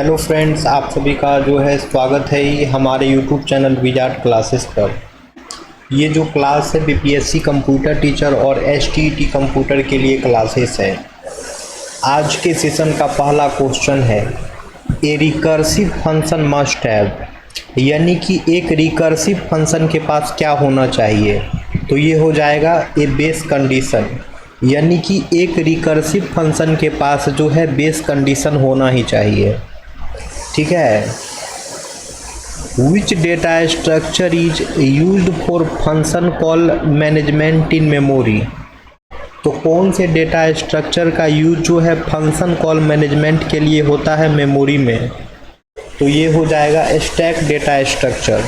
Hello friends, आप सभी का जो है स्वागत है ही हमारे यूट्यूब चैनल विजार्ड क्लासेस पर। ये जो क्लास है बीपीएससी कंप्यूटर टीचर और एसटीईटी कंप्यूटर के लिए क्लासेस है। आज के सेशन का पहला क्वेश्चन है, ए रिकर्सिव फंक्शन मस्ट हैव, यानी कि एक रिकर्सिव फंक्शन के पास क्या होना चाहिए। तो ये हो जाएगा ए बेस कंडीशन, यानी कि एक रिकर्सिव फंक्शन के पास जो है बेस कंडीशन होना ही चाहिए। ठीक है। Which data structure is used for function call management in memory. तो कौन से डेटा स्ट्रक्चर का यूज जो है फंक्शन कॉल मैनेजमेंट के लिए होता है मेमोरी में। तो ये हो जाएगा स्टैक डेटा स्ट्रक्चर,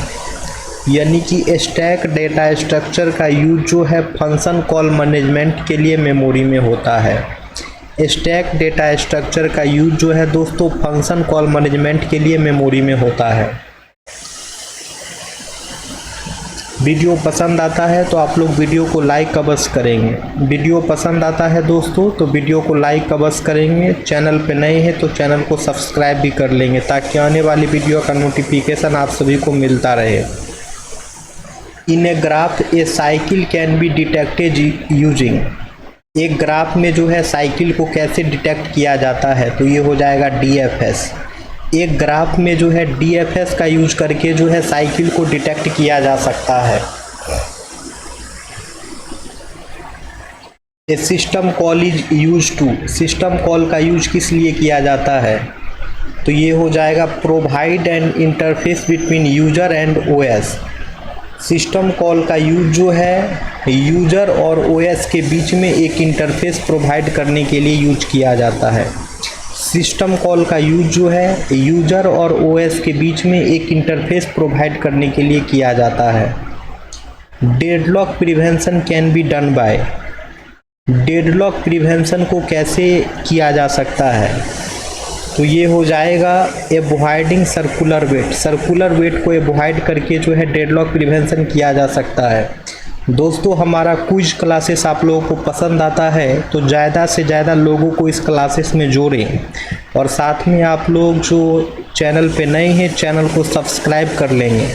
यानी कि स्टैक डेटा स्ट्रक्चर का यूज जो है फंक्शन कॉल मैनेजमेंट के लिए मेमोरी में होता है। स्टैक डेटा स्ट्रक्चर का यूज जो है दोस्तों फंक्शन कॉल मैनेजमेंट के लिए मेमोरी में होता है। वीडियो पसंद आता है तो आप लोग वीडियो को लाइक अवश्य करेंगे। वीडियो पसंद आता है दोस्तों तो वीडियो को लाइक अवश्य करेंगे। चैनल पे नए हैं तो चैनल को सब्सक्राइब भी कर लेंगे ताकि आने वाली वीडियो का नोटिफिकेशन आप सभी को मिलता रहे। In a graph a cycle can be detected using. एक ग्राफ में जो है साइकिल को कैसे डिटेक्ट किया जाता है। तो ये हो जाएगा डीएफएस। एक ग्राफ में जो है डीएफएस का यूज करके जो है साइकिल को डिटेक्ट किया जा सकता है। A system call is use to, system call का यूज किस लिए किया जाता है। तो ये हो जाएगा provide an interface between user and OS. System call का यूज जो है यूजर और ओएस के बीच में एक इंटरफेस प्रोवाइड करने के लिए यूज किया जाता है। सिस्टम कॉल का यूज जो है यूजर और ओएस के बीच में एक इंटरफेस प्रोवाइड करने के लिए किया जाता है। Deadlock prevention can be done by, deadlock prevention को कैसे किया जा सकता है। तो ये हो जाएगा avoiding circular wait, circular wait को एवॉइड करके जो है डेडलॉक प्रिवेंशन किया जा सकता है। दोस्तों हमारा क्विज क्लासेस आप लोगों को पसंद आता है तो ज़्यादा से ज़्यादा लोगों को इस क्लासेस में जोड़ें और साथ में आप लोग जो चैनल पे नए हैं चैनल को सब्सक्राइब कर लेंगे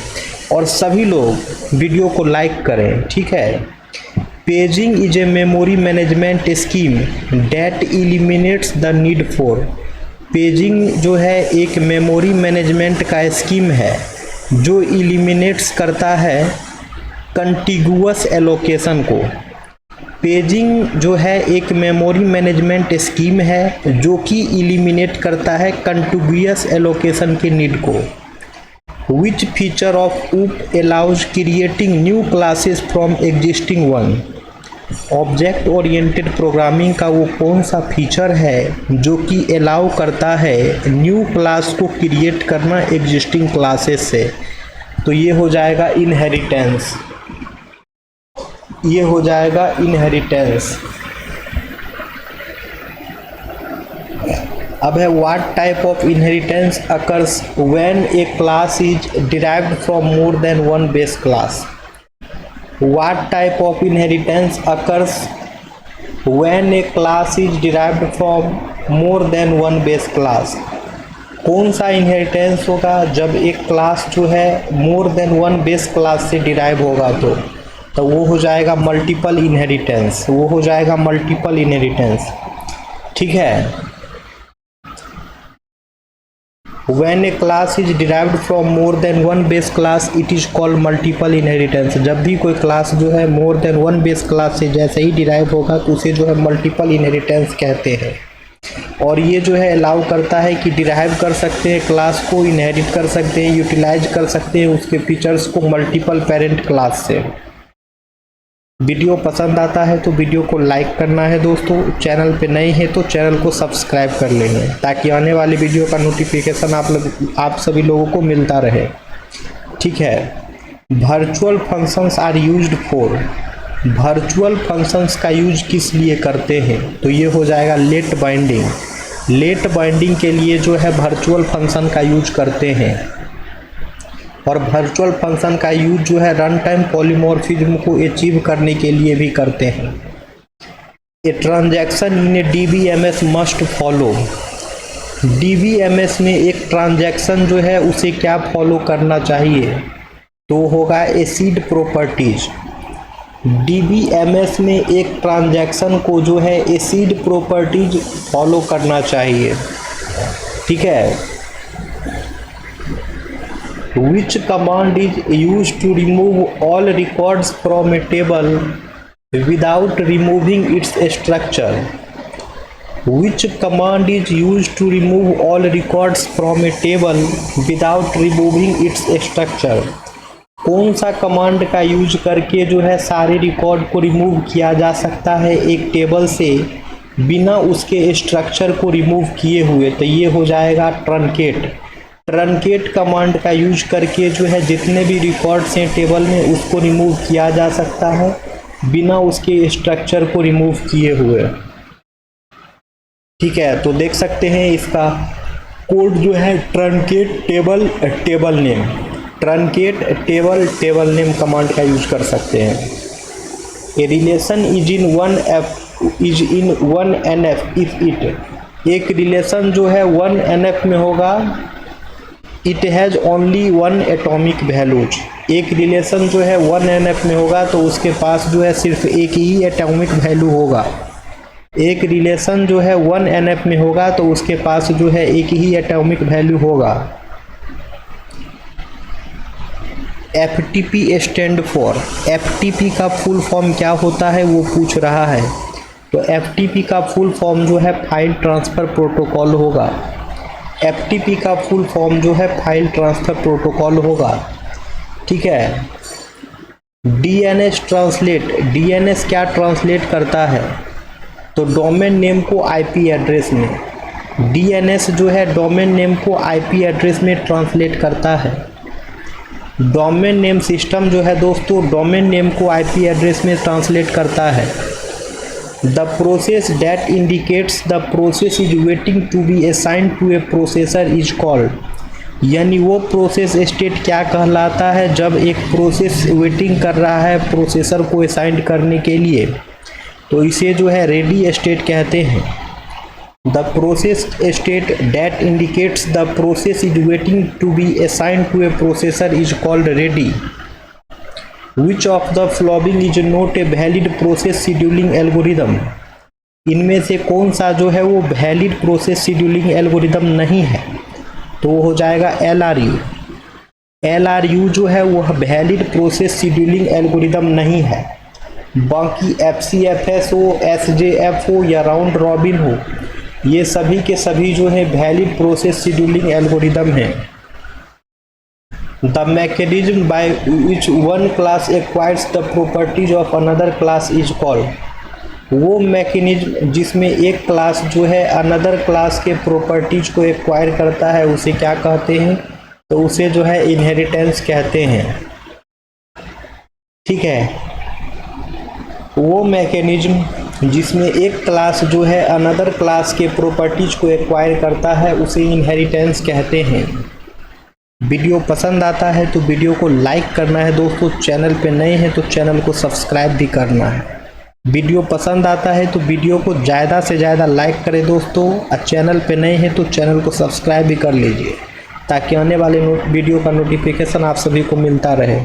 और सभी लोग वीडियो को लाइक करें। ठीक है। Paging is a memory management scheme that eliminates the need for. Paging जो है एक मेमोरी मैनेजमेंट का स्कीम है जो एलिमिनेट्स करता है कंटिगुअस एलोकेशन को। पेजिंग जो है एक मेमोरी मैनेजमेंट स्कीम है जो कि एलिमिनेट करता है कंटिगुअस एलोकेशन के नीड को। विच फीचर ऑफ ऊप allows creating new classes from existing one. Object oriented programming का वो कौन सा फीचर है जो कि अलाउ करता है न्यू क्लास को क्रिएट करना एग्जिस्टिंग क्लासेस से। तो ये हो जाएगा इनहेरिटेंस, ये हो जाएगा इनहेरिटेंस। अब है what type of inheritance occurs when A class is derived from more than one base class. What type of inheritance occurs when a class is derived from more than one base class। कौन सा inheritance होगा जब एक class जो है more than one base class से derive होगा। तो वो हो जाएगा मल्टीपल इनहेरिटेंस, वो हो जाएगा मल्टीपल इनहेरिटेंस। ठीक है। When a class is derived from more than one base class, it is called multiple inheritance। जब भी कोई क्लास जो है more than one base class से जैसे ही डिराइव होगा तो उसे जो है मल्टीपल इनहेरिटेंस कहते हैं। और ये जो है अलाउ करता है कि डिराइव कर सकते हैं क्लास को, इनहेरिट कर सकते हैं, यूटिलाइज कर सकते हैं उसके फीचर्स को मल्टीपल पेरेंट क्लास से। वीडियो पसंद आता है तो वीडियो को लाइक करना है दोस्तों। चैनल पे नए हैं तो चैनल को सब्सक्राइब कर लेंगे ताकि आने वाली वीडियो का नोटिफिकेशन आप सभी लोगों को मिलता रहे। ठीक है। Virtual functions are used for, virtual functions का यूज किस लिए करते हैं। तो ये हो जाएगा लेट बाइंडिंग, लेट बाइंडिंग के लिए जो है वर्चुअल फंक्शन का यूज करते हैं। और वर्चुअल फंक्शन का यूज जो है रन टाइम पॉलीमॉर्फिज्म को अचीव करने के लिए भी करते हैं। A transaction in A DBMS must follow, DBMS में एक ट्रांजैक्शन जो है उसे क्या फॉलो करना चाहिए, तो होगा एसिड प्रॉपर्टीज। DBMS में एक ट्रांजैक्शन को जो है एसिड प्रॉपर्टीज फॉलो करना चाहिए, ठीक है। Which command is used to remove all records from a table without removing its structure? Which command is used to remove all records from a table without removing its structure? कौन सा command का use करके जो है सारे record को remove किया जा सकता है एक टेबल से बिना उसके स्ट्रक्चर को रिमूव किए हुए, तो ये हो जाएगा ट्रंकेट। ट्रंकेट कमांड का यूज करके जो है जितने भी रिकॉर्ड्स हैं टेबल में उसको रिमूव किया जा सकता है बिना उसके स्ट्रक्चर को रिमूव किए हुए, ठीक है। तो देख सकते हैं इसका कोड जो है truncate table name, truncate table name command का यूज कर सकते हैं। A relation is in 1NF if it, एक रिलेशन जो है 1NF में होगा, it has only 1 atomic values. एक रिलेशन जो है 1NF में होगा तो उसके पास जो है सिर्फ एक ही एटॉमिक वैल्यू होगा। एक रिलेशन जो है 1NF में होगा तो उसके पास जो है एक ही एटॉमिक वैल्यू होगा। FTP स्टैंड फॉर, FTP का फुल फॉर्म क्या होता है वो पूछ रहा है, तो FTP का फुल फॉर्म जो है फाइल ट्रांसफ़र प्रोटोकॉल होगा। FTP का फुल फॉर्म जो है फाइल ट्रांसफ़र प्रोटोकॉल होगा, ठीक है। DNS ट्रांसलेट, DNS क्या ट्रांसलेट करता है, तो डोमेन नेम को IP एड्रेस में, DNS जो है डोमेन नेम को IP एड्रेस में ट्रांसलेट करता है। डोमेन नेम सिस्टम जो है दोस्तों डोमेन नेम को IP एड्रेस में ट्रांसलेट करता है। The process that indicates the process is waiting to be assigned to a processor is called, यानी वो प्रोसेस स्टेट क्या कहलाता है जब एक प्रोसेस वेटिंग कर रहा है प्रोसेसर को असाइन करने के लिए, तो इसे जो है रेडी स्टेट कहते हैं। The process state that indicates the process is waiting to be assigned to a processor is called ready. Which of the following is not a valid process scheduling algorithm? इनमें से कौन सा जो है वो valid process scheduling algorithm नहीं है, तो वो हो जाएगा LRU। LRU जो है वो वैलिड प्रोसेस शेड्यूलिंग एल्गोरिदम नहीं है। बाकी FCFS हो, SJF हो या राउंड रॉबिन हो, ये सभी के सभी जो है वैलिड प्रोसेस शेड्यूलिंग एल्गोरिदम हैं। The mechanism by which one class acquires the properties of another class is called, वो मैकेनिज्म जिसमें एक क्लास जो है अनदर क्लास के प्रॉपर्टीज को एक्वायर करता है उसे क्या कहते हैं, तो उसे जो है इनहेरिटेंस कहते हैं, ठीक है। वो मैकेनिज्म जिसमें एक क्लास जो है अनदर क्लास के प्रॉपर्टीज को एक्वायर करता है उसे इनहेरिटेंस कहते हैं। वीडियो पसंद आता है तो वीडियो को लाइक करना है दोस्तों, चैनल पे नए हैं तो चैनल को सब्सक्राइब भी करना है। वीडियो पसंद आता है तो वीडियो को ज़्यादा से ज़्यादा लाइक करें दोस्तों, और चैनल पे नए हैं तो चैनल को सब्सक्राइब भी कर लीजिए ताकि आने वाले वीडियो का नोटिफिकेशन आप सभी को मिलता रहे।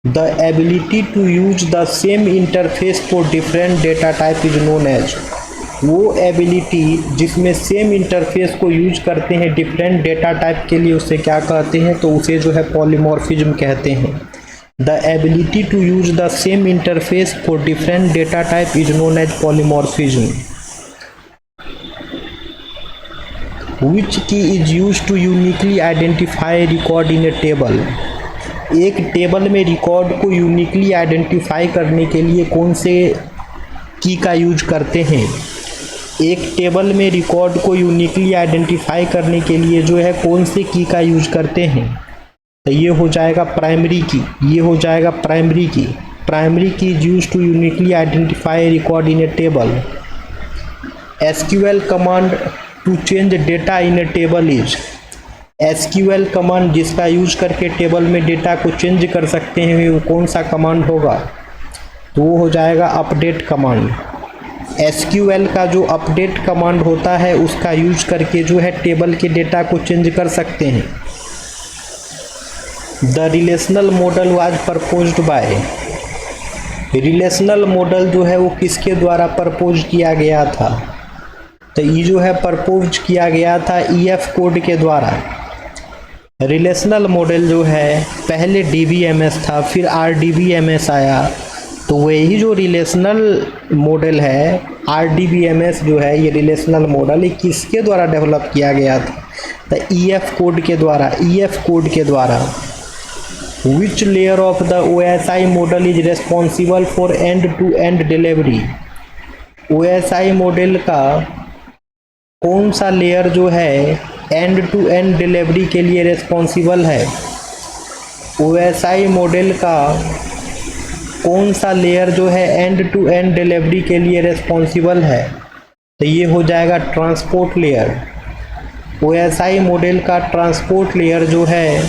The ability to use the same interface for different data type is known as, वो एबिलिटी जिसमें सेम इंटरफेस को यूज करते हैं डिफरेंट डेटा टाइप के लिए उसे क्या कहते हैं, तो उसे जो है पॉलीमॉर्फिज्म कहते हैं। The ability to use the same interface for different data type is known as polymorphism. Which key is use to uniquely identify record in a table, एक टेबल में रिकॉर्ड को यूनिकली आइडेंटिफाई करने के लिए कौन से की का यूज करते हैं। एक टेबल में रिकॉर्ड को यूनिकली आइडेंटिफाई करने के लिए जो है कौन से की का यूज करते हैं, तो ये हो जाएगा प्राइमरी की, ये हो जाएगा primary key. Primary key is use to uniquely identify record in a table. SQL command to change data in a table is, SQL command जिसका यूज करके टेबल में डेटा को चेंज कर सकते हैं वो कौन सा कमांड होगा, तो वो हो जाएगा अपडेट कमांड। SQL का जो अपडेट कमांड होता है उसका यूज करके जो है टेबल के डेटा को चेंज कर सकते हैं। The relational model was proposed by, relational model जो है वो किसके द्वारा प्रपोज किया गया था? तो ये जो है प्रपोज किया गया था EF कोड के द्वारा। रिलेशनल मॉडल जो है पहले DBMS था, फिर RDBMS आया, तो वही जो रिलेशनल मॉडल है RDBMS जो है ये रिलेशनल मॉडल ये किसके द्वारा डेवलप किया गया था? तो EF कोड के द्वारा, EF कोड के द्वारा। Which layer of the OSI model is responsible for end-to-end delivery? OSI model का कौन सा लेयर जो है एंड टू एंड डिलीवरी के लिए रिस्पॉन्सिबल है? OSI मॉडल का कौन सा लेयर जो है एंड टू एंड डिलीवरी के लिए रिस्पॉन्सिबल है? तो ये हो जाएगा ट्रांसपोर्ट लेयर। OSI मॉडल का ट्रांसपोर्ट लेयर जो है,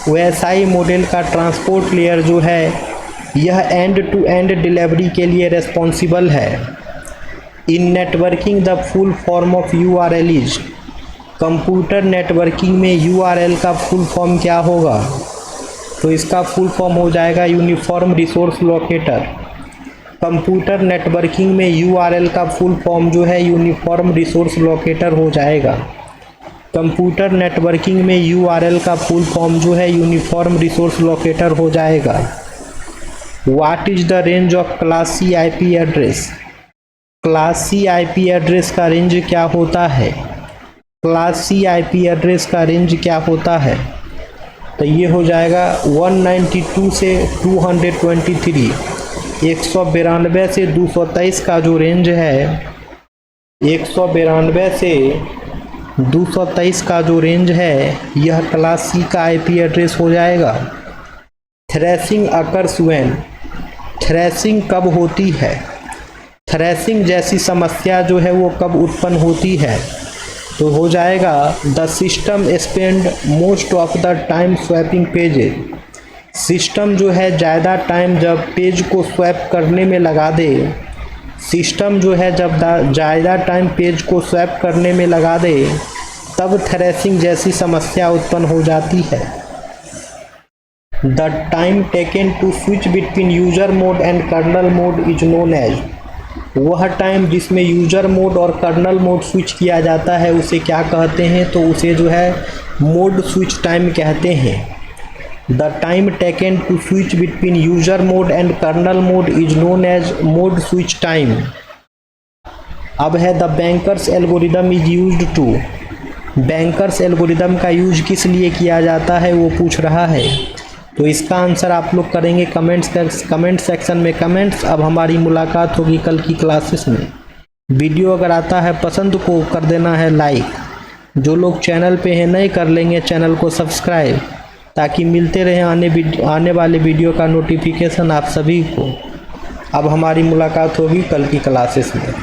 OSI मॉडल का ट्रांसपोर्ट लेयर जो है यह एंड टू एंड डिलीवरी के लिए रिस्पॉन्सिबल है। In networking the full form of URL is, computer networking में URL का फुल फॉर्म क्या होगा? तो इसका फुल फॉर्म हो जाएगा uniform resource locator. Computer networking में URL का फुल फॉर्म जो है यूनिफॉर्म रिसोर्स लोकेटर हो जाएगा। कंप्यूटर नेटवर्किंग में URL का फुल फॉर्म जो है यूनिफॉर्म रिसोर्स लोकेटर हो जाएगा। What is the range of class C IP address? Class C IP address का रेंज क्या होता है? क्लास C IP एड्रेस का रेंज क्या होता है? तो ये हो जाएगा 192 से 223, 192 से 223 का जो रेंज है, 192 से 223 का जो रेंज है यह क्लास C का IP एड्रेस हो जाएगा। थ्रेसिंग अकर्स व्हेन, थ्रेसिंग कब होती है? थ्रेसिंग जैसी समस्या जो है वो कब उत्पन्न होती है? तो हो जाएगा the system spend most of the time swapping pages, system जो है ज़्यादा टाइम जब पेज को स्वैप करने में लगा दे, सिस्टम जो है जब ज़्यादा टाइम पेज को स्वैप करने में लगा दे तब थ्रेसिंग जैसी समस्या उत्पन्न हो जाती है। The time taken to switch between user mode and kernel mode is known as, वह टाइम जिसमें यूजर मोड और कर्नल मोड स्विच किया जाता है उसे क्या कहते हैं? तो उसे जो है मोड स्विच टाइम कहते हैं। The time taken to switch between user mode and kernel mode is known as mode switch time. अब है the banker's algorithm is used to, banker's algorithm का यूज किस लिए किया जाता है वो पूछ रहा है। तो इसका आंसर आप लोग करेंगे कमेंट सेक्शन में कमेंट्स। अब हमारी मुलाकात होगी कल की क्लासेस में। वीडियो अगर आता है पसंद को कर देना है लाइक, जो लोग चैनल पे हैं नए कर लेंगे चैनल को सब्सक्राइब, ताकि मिलते रहे आने वाले वीडियो का नोटिफिकेशन आप सभी को। अब हमारी मुलाकात होगी कल की क्लासेस में।